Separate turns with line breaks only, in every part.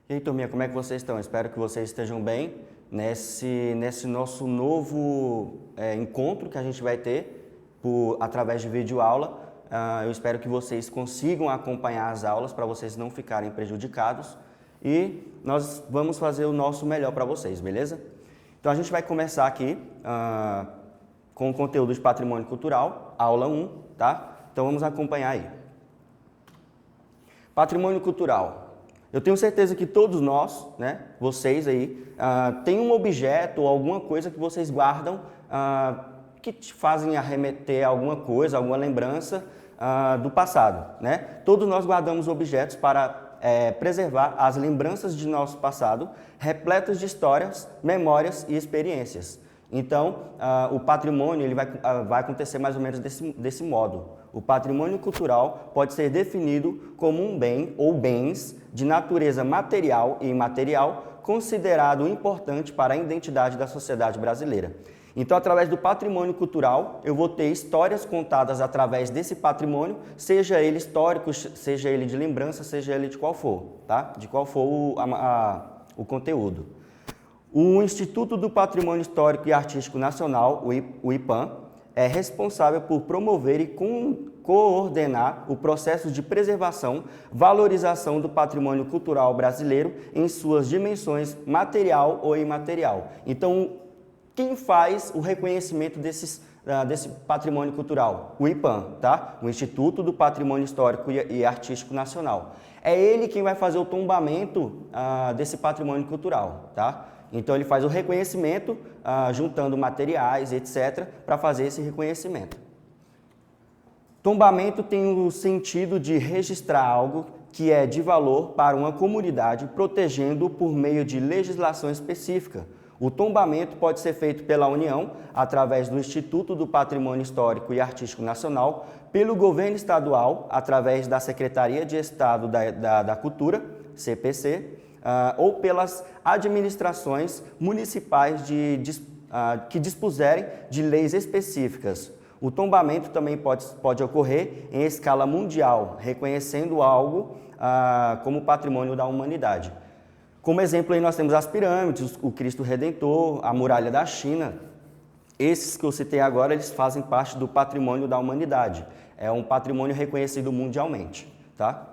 E aí, turminha, como é que vocês estão? Espero que vocês estejam bem nesse nosso novo encontro que a gente vai ter através de videoaula. Eu espero que vocês consigam acompanhar as aulas para vocês não ficarem prejudicados e nós vamos fazer o nosso melhor para vocês, beleza? Então, a gente vai começar aqui com o conteúdo de Patrimônio Cultural, aula 1, tá? Então, vamos acompanhar aí. Patrimônio Cultural. Eu tenho certeza que todos nós, né, vocês aí, têm um objeto ou alguma coisa que vocês guardam que te fazem arremeter a alguma coisa, alguma lembrança do passado, né? Todos nós guardamos objetos para preservar as lembranças de nosso passado, repletas de histórias, memórias e experiências. Então, o patrimônio ele vai acontecer mais ou menos desse modo. O patrimônio cultural pode ser definido como um bem ou bens de natureza material e imaterial considerado importante para a identidade da sociedade brasileira. Então, através do patrimônio cultural, eu vou ter histórias contadas através desse patrimônio, seja ele histórico, seja ele de lembrança, seja ele de qual for, tá? De qual for o conteúdo. O Instituto do Patrimônio Histórico e Artístico Nacional, o IPAM, é responsável por promover e coordenar o processo de preservação, valorização do patrimônio cultural brasileiro em suas dimensões material ou imaterial. Então, quem faz o reconhecimento desse patrimônio cultural? O IPAM, tá? O Instituto do Patrimônio Histórico e Artístico Nacional. É ele quem vai fazer o tombamento desse patrimônio cultural, tá? Então, ele faz o reconhecimento, juntando materiais, etc., para fazer esse reconhecimento. Tombamento tem o sentido de registrar algo que é de valor para uma comunidade, protegendo-o por meio de legislação específica. O tombamento pode ser feito pela União, através do Instituto do Patrimônio Histórico e Artístico Nacional, pelo governo estadual, através da Secretaria de Estado da Cultura, CPC, ou pelas administrações municipais que dispuserem de leis específicas. O tombamento também pode ocorrer em escala mundial, reconhecendo algo como patrimônio da humanidade. Como exemplo, aí nós temos as pirâmides, o Cristo Redentor, a Muralha da China. Esses que eu citei agora, eles fazem parte do patrimônio da humanidade. É um patrimônio reconhecido mundialmente, tá?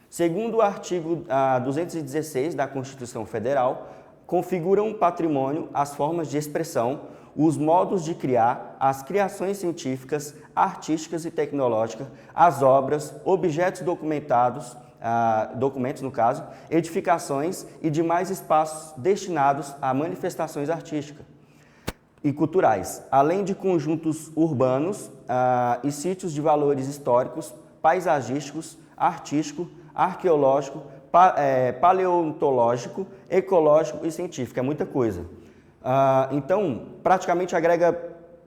Segundo o artigo 216 da Constituição Federal, configuram um patrimônio as formas de expressão, os modos de criar, as criações científicas, artísticas e tecnológicas, as obras, objetos documentos no caso, edificações e demais espaços destinados a manifestações artísticas e culturais, além de conjuntos urbanos e sítios de valores históricos, paisagísticos, artístico, arqueológico, paleontológico, ecológico e científico, é muita coisa. Então, praticamente agrega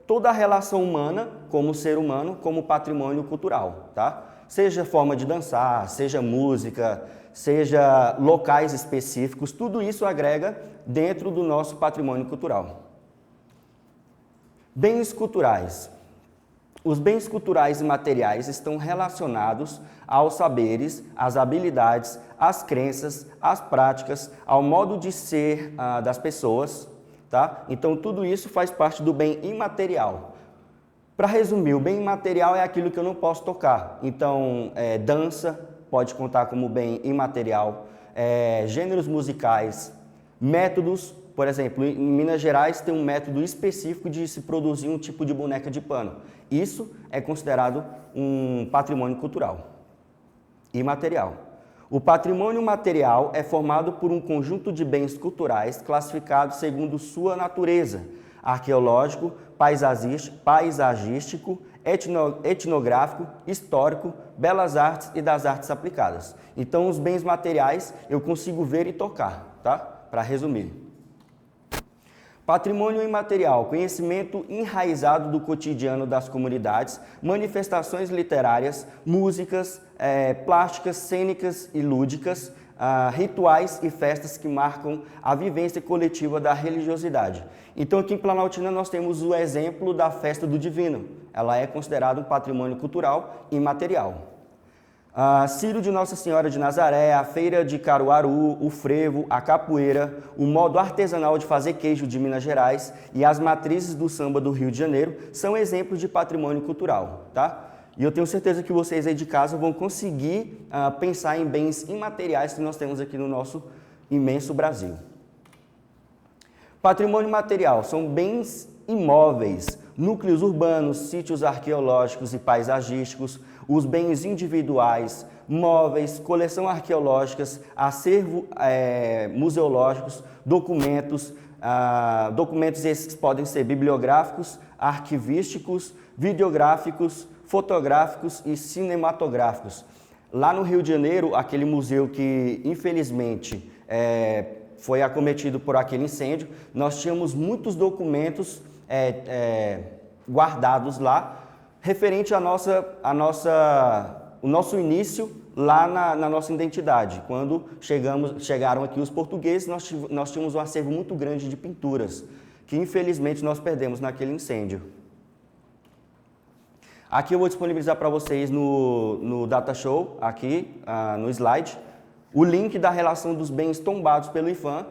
toda a relação humana, como ser humano, como patrimônio cultural, tá? Seja forma de dançar, seja música, seja locais específicos, tudo isso agrega dentro do nosso patrimônio cultural. Bens culturais. Os bens culturais e materiais estão relacionados aos saberes, às habilidades, às crenças, às práticas, ao modo de ser das pessoas, tá? Então, tudo isso faz parte do bem imaterial. Para resumir, o bem imaterial é aquilo que eu não posso tocar. Então, dança pode contar como bem imaterial, gêneros musicais, métodos. Por exemplo, em Minas Gerais tem um método específico de se produzir um tipo de boneca de pano. Isso é considerado um patrimônio cultural imaterial. O patrimônio material é formado por um conjunto de bens culturais classificados segundo sua natureza: arqueológico, paisagístico, etnográfico, histórico, belas artes e das artes aplicadas. Então, os bens materiais eu consigo ver e tocar, tá? Para resumir. Patrimônio imaterial, conhecimento enraizado do cotidiano das comunidades, manifestações literárias, músicas, plásticas, cênicas e lúdicas, rituais e festas que marcam a vivência coletiva da religiosidade. Então, aqui em Planaltina nós temos o exemplo da Festa do Divino. Ela é considerada um patrimônio cultural imaterial. Círio de Nossa Senhora de Nazaré, a Feira de Caruaru, o frevo, a capoeira, o modo artesanal de fazer queijo de Minas Gerais e as matrizes do samba do Rio de Janeiro são exemplos de patrimônio cultural, tá? E eu tenho certeza que vocês aí de casa vão conseguir pensar em bens imateriais que nós temos aqui no nosso imenso Brasil. Patrimônio material são bens imóveis, núcleos urbanos, sítios arqueológicos e paisagísticos, os bens individuais, móveis, coleção arqueológicas, acervo museológicos, documentos, documentos esses podem ser bibliográficos, arquivísticos, videográficos, fotográficos e cinematográficos. Lá no Rio de Janeiro, aquele museu que infelizmente foi acometido por aquele incêndio, nós tínhamos muitos documentos guardados lá, referente o nosso início lá na nossa identidade. Quando chegaram aqui os portugueses, nós tínhamos um acervo muito grande de pinturas, que infelizmente nós perdemos naquele incêndio. Aqui eu vou disponibilizar para vocês no Data Show, aqui no slide, o link da relação dos bens tombados pelo IPAM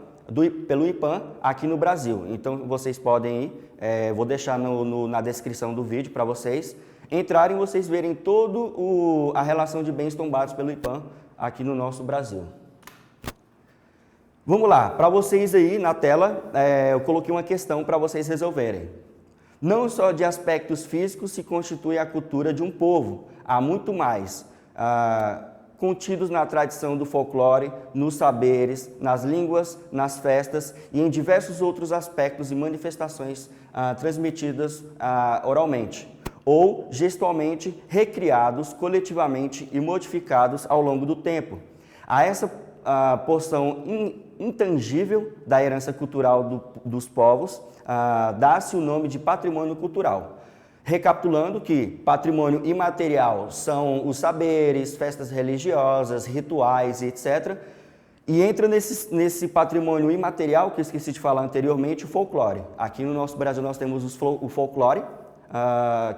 aqui no Brasil. Então vocês podem ir, vou deixar na descrição do vídeo para vocês entrarem e vocês verem toda a relação de bens tombados pelo IPAM aqui no nosso Brasil. Vamos lá, para vocês aí na tela, eu coloquei uma questão para vocês resolverem. Não só de aspectos físicos se constitui a cultura de um povo, há muito mais. Contidos na tradição do folclore, nos saberes, nas línguas, nas festas e em diversos outros aspectos e manifestações transmitidas oralmente, ou gestualmente recriados coletivamente e modificados ao longo do tempo. A essa porção intangível da herança cultural dos povos dá-se o nome de patrimônio cultural. Recapitulando que patrimônio imaterial são os saberes, festas religiosas, rituais, etc. E entra nesse patrimônio imaterial, que eu esqueci de falar anteriormente, o folclore. Aqui no nosso Brasil nós temos o folclore,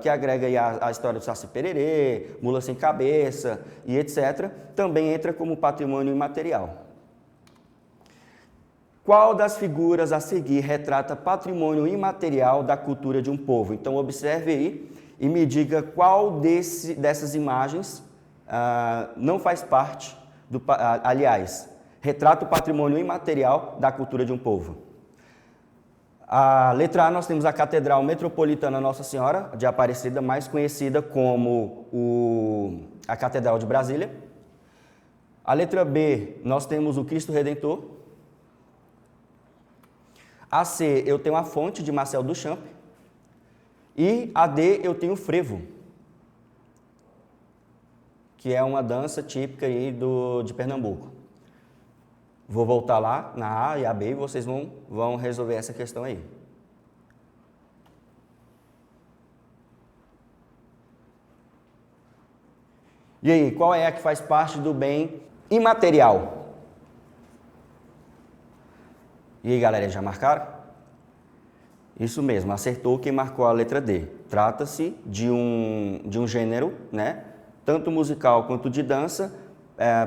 que agrega aí a história do Saci Pererê, Mula Sem Cabeça e etc. Também entra como patrimônio imaterial. Qual das figuras a seguir retrata patrimônio imaterial da cultura de um povo? Então, observe aí e me diga qual dessas imagens não faz parte, aliás, retrata o patrimônio imaterial da cultura de um povo. A letra A, nós temos a Catedral Metropolitana Nossa Senhora de Aparecida, mais conhecida como a Catedral de Brasília. A letra B, nós temos o Cristo Redentor. A C, eu tenho a fonte de Marcel Duchamp. E a D, eu tenho o frevo, que é uma dança típica aí de Pernambuco. Vou voltar lá na A e a B e vocês vão resolver essa questão aí. E aí, qual é a que faz parte do bem imaterial? E aí, galera, já marcaram? Isso mesmo, acertou quem marcou a letra D. Trata-se de um gênero, né, tanto musical quanto de dança,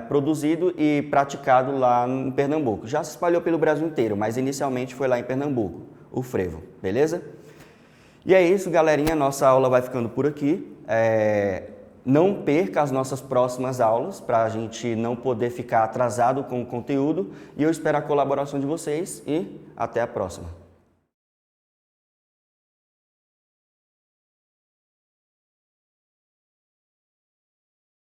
produzido e praticado lá em Pernambuco. Já se espalhou pelo Brasil inteiro, mas inicialmente foi lá em Pernambuco, o frevo, beleza? E é isso, galerinha, nossa aula vai ficando por aqui. Não perca as nossas próximas aulas, para a gente não poder ficar atrasado com o conteúdo. E eu espero a colaboração de vocês e até a próxima.